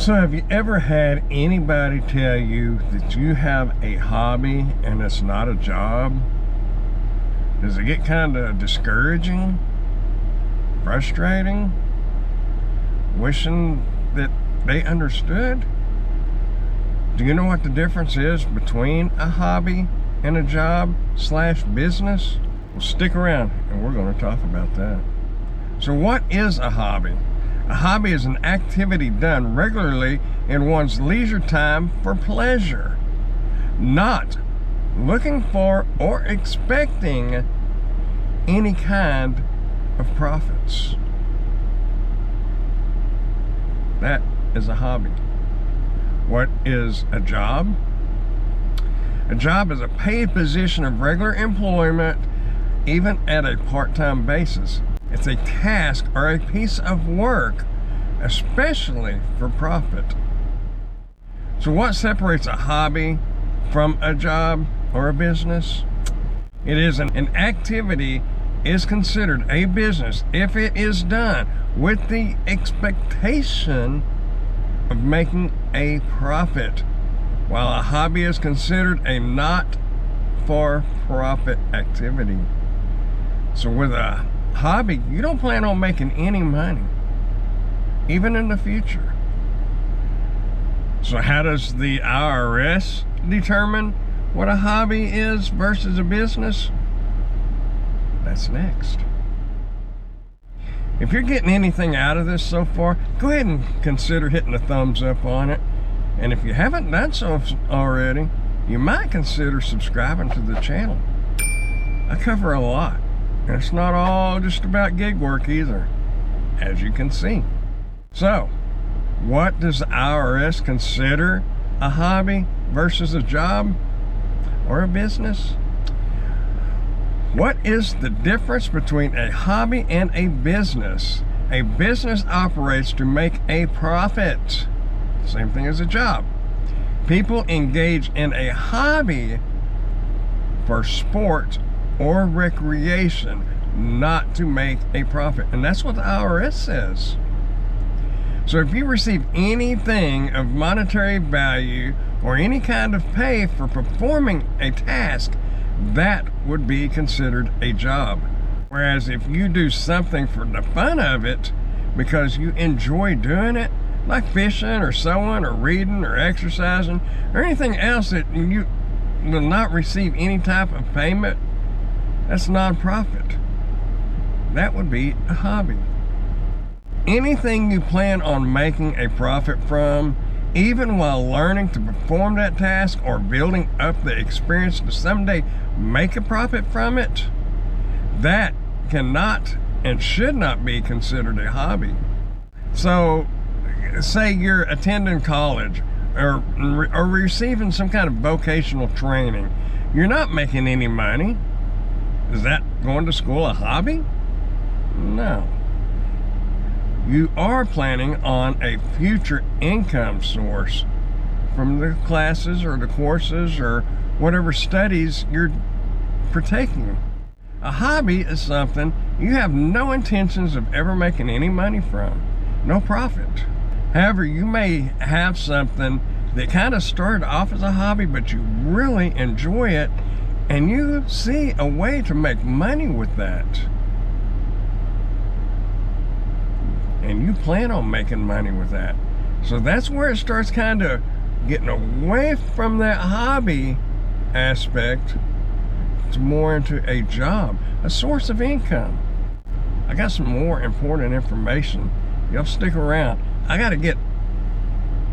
So have you ever had anybody tell you that you have a hobby and it's not a job? Does it get kind of discouraging? Frustrating? Wishing that they understood? Do you know what the difference is between a hobby and a job / business? Well, stick around and we're going to talk about that. So what is a hobby? A hobby is an activity done regularly in one's leisure time for pleasure, not looking for or expecting any kind of profits. That is a hobby. What is a job? A job is a paid position of regular employment, even at a part-time basis. It's a task or a piece of work, especially for profit. So what separates a hobby from a job or a business? It is an activity is considered a business if it is done with the expectation of making a profit, while a hobby is considered a not-for-profit activity. So with a hobby, you don't plan on making any money, even in the future. So how does the IRS determine what a hobby is versus a business? That's next. If you're getting anything out of this so far, go ahead and consider hitting the thumbs up on it. And if you haven't done so already, you might consider subscribing to the channel. I cover a lot. And it's not all just about gig work either, as you can see. So, what does the IRS consider a hobby versus a job or a business? What is the difference between a hobby and a business? A business operates to make a profit. Same thing as a job. People engage in a hobby for sport or recreation, not to make a profit. And that's what the IRS says. So if you receive anything of monetary value or any kind of pay for performing a task, that would be considered a job. Whereas if you do something for the fun of it, because you enjoy doing it, like fishing or sewing or reading or exercising or anything else that you will not receive any type of payment, that's non-profit. That would be a hobby. Anything you plan on making a profit from, even while learning to perform that task or building up the experience to someday make a profit from it, that cannot and should not be considered a hobby. So, say you're attending college or receiving some kind of vocational training. You're not making any money. Is that going to school a hobby? No. You are planning on a future income source from the classes or the courses or whatever studies you're partaking. A hobby is something you have no intentions of ever making any money from. No profit. However, you may have something that kind of started off as a hobby, but you really enjoy it, and you see a way to make money with that. And you plan on making money with that. So that's where it starts kind of getting away from that hobby aspect to more into a job, a source of income. I got some more important information. Y'all stick around. I got to get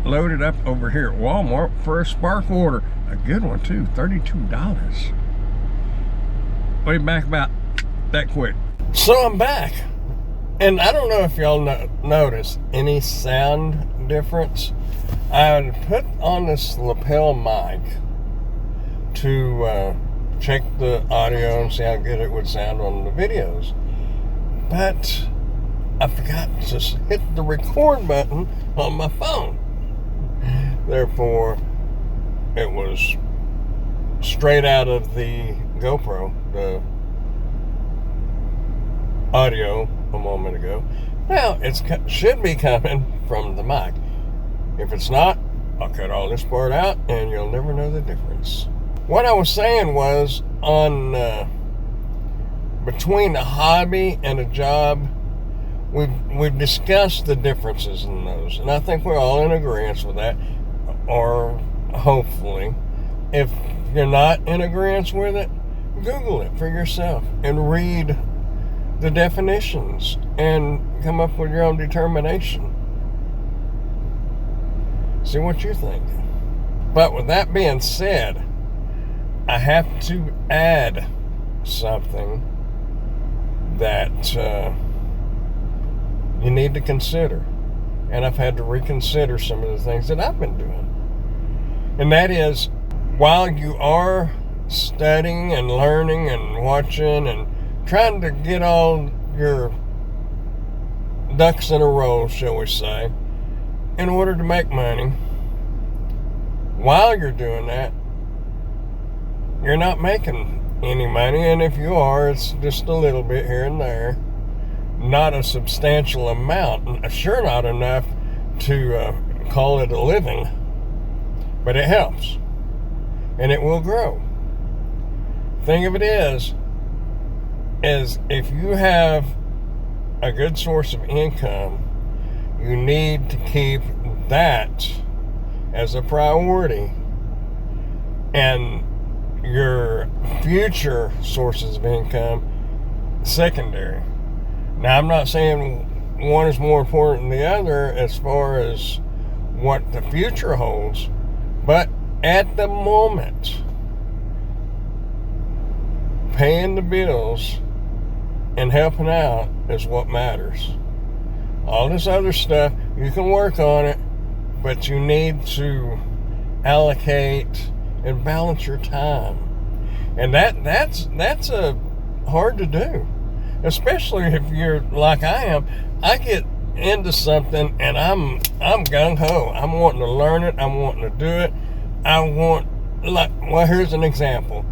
loaded up over here at Walmart for a spark order. A good one too, $32. Way back about that quick. So I'm back. And I don't know if y'all notice any sound difference. I put on this lapel mic to check the audio and see how good it would sound on the videos. But I forgot to hit the record button on my phone. Therefore, it was straight out of the GoPro, the audio a moment ago. Now, it should be coming from the mic. If it's not, I'll cut all this part out and you'll never know the difference. What I was saying was on between a hobby and a job, we've discussed the differences in those, and I think we're all in agreement with that, or hopefully. If you're not in agreement with it, Google it for yourself and read the definitions and come up with your own determination. See what you think. But with that being said, I have to add something that you need to consider. And I've had to reconsider some of the things that I've been doing. And that is, while you are studying and learning and watching and trying to get all your ducks in a row, shall we say, in order to make money, while you're doing that, you're not making any money, and if you are, it's just a little bit here and there, not a substantial amount, sure not enough to call it a living, but it helps, and it will grow. Thing of it is if you have a good source of income, you need to keep that as a priority, and your future sources of income secondary. Now, I'm not saying one is more important than the other as far as what the future holds, but at the moment, paying the bills and helping out is what matters. All this other stuff, you can work on it, but you need to allocate and balance your time. And that's hard to do, especially if you're like I am. I get into something and I'm gung-ho. I'm wanting to learn it. I'm wanting to do it. Here's an example.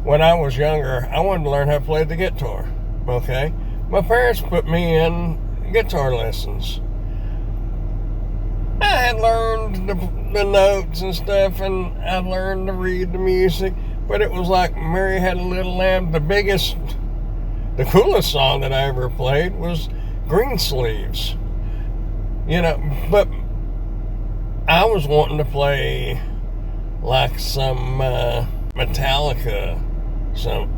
When I was younger, I wanted to learn how to play the guitar. Okay? My parents put me in guitar lessons. I had learned the notes and stuff, and I learned to read the music, but it was like Mary Had a Little Lamb. The coolest song that I ever played was Greensleeves. But I was wanting to play like some Metallica, some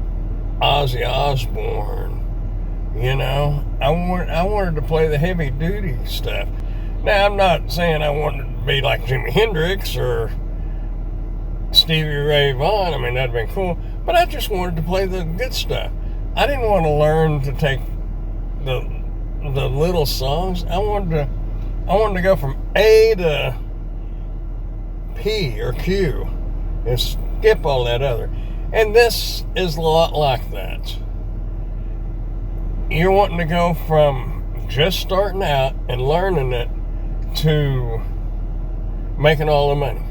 Ozzy Osbourne. I wanted to play the heavy duty stuff. Now, I'm not saying I wanted to be like Jimi Hendrix or Stevie Ray Vaughan. I mean, that'd been cool. But I just wanted to play the good stuff. I didn't want to learn to take the little songs. I wanted to go from A to P or Q and skip all that other. And this is a lot like that. You're wanting to go from just starting out and learning it to making all the money.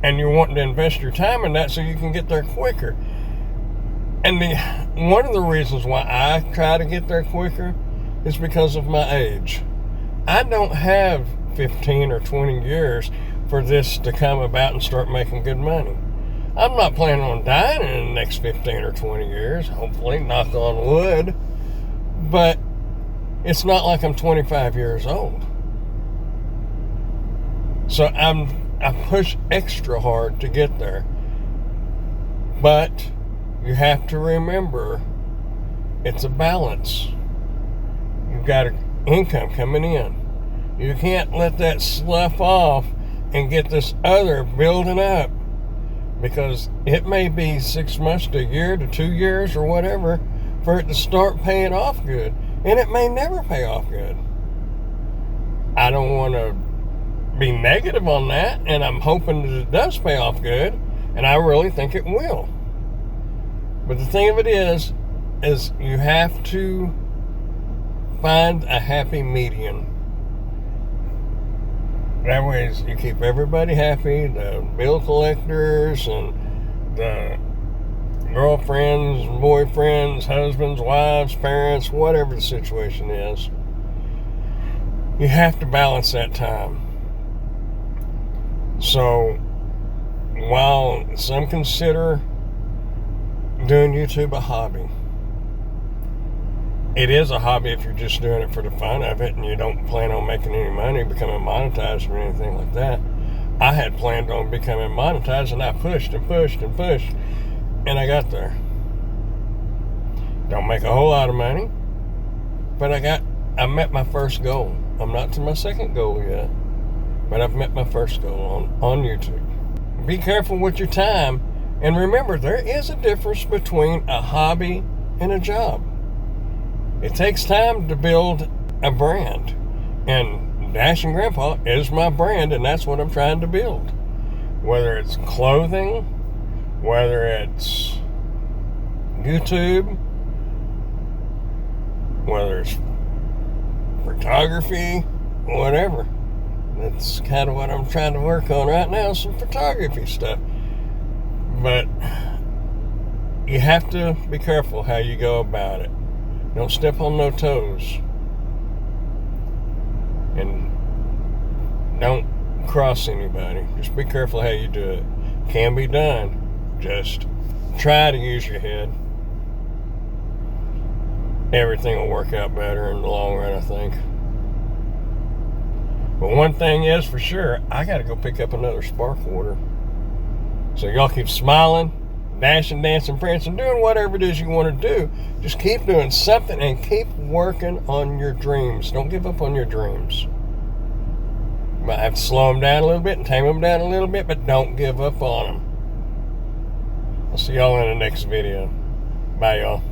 And you're wanting to invest your time in that so you can get there quicker. And one of the reasons why I try to get there quicker is because of my age. I don't have 15 or 20 years for this to come about and start making good money. I'm not planning on dying in the next 15 or 20 years, hopefully, knock on wood. But it's not like I'm 25 years old. So I push extra hard to get there. But you have to remember, it's a balance. You've got an income coming in. You can't let that slough off and get this other building up, because it may be 6 months to a year to 2 years or whatever for it to start paying off good. And it may never pay off good. I don't want to be negative on that, and I'm hoping that it does pay off good, and I really think it will. But the thing of it is you have to find a happy median. That way you keep everybody happy, the bill collectors and the girlfriends, boyfriends, husbands, wives, parents, whatever the situation is. You have to balance that time. So, while some consider doing YouTube a hobby, it is a hobby if you're just doing it for the fun of it and you don't plan on making any money, becoming monetized or anything like that. I had planned on becoming monetized, and I pushed and pushed and pushed, and I got there. Don't make a whole lot of money, but I met my first goal. I'm not to my second goal yet, but I've met my first goal on YouTube. Be careful with your time, and remember, there is a difference between a hobby and a job. It takes time to build a brand, and Dash and Grandpa is my brand, and that's what I'm trying to build. Whether it's clothing, whether it's YouTube, whether it's photography, whatever. That's kind of what I'm trying to work on right now, some photography stuff. But you have to be careful how you go about it. Don't step on no toes. And don't cross anybody. Just be careful how you do it. Can be done. Just try to use your head. Everything will work out better in the long run, I think. But one thing is for sure, I got to go pick up another spark order. So y'all keep smiling, dashing, dancing, prancing, doing whatever it is you want to do. Just keep doing something and keep working on your dreams. Don't give up on your dreams. You might have to slow them down a little bit and tame them down a little bit, but don't give up on them. I'll see y'all in the next video. Bye, y'all.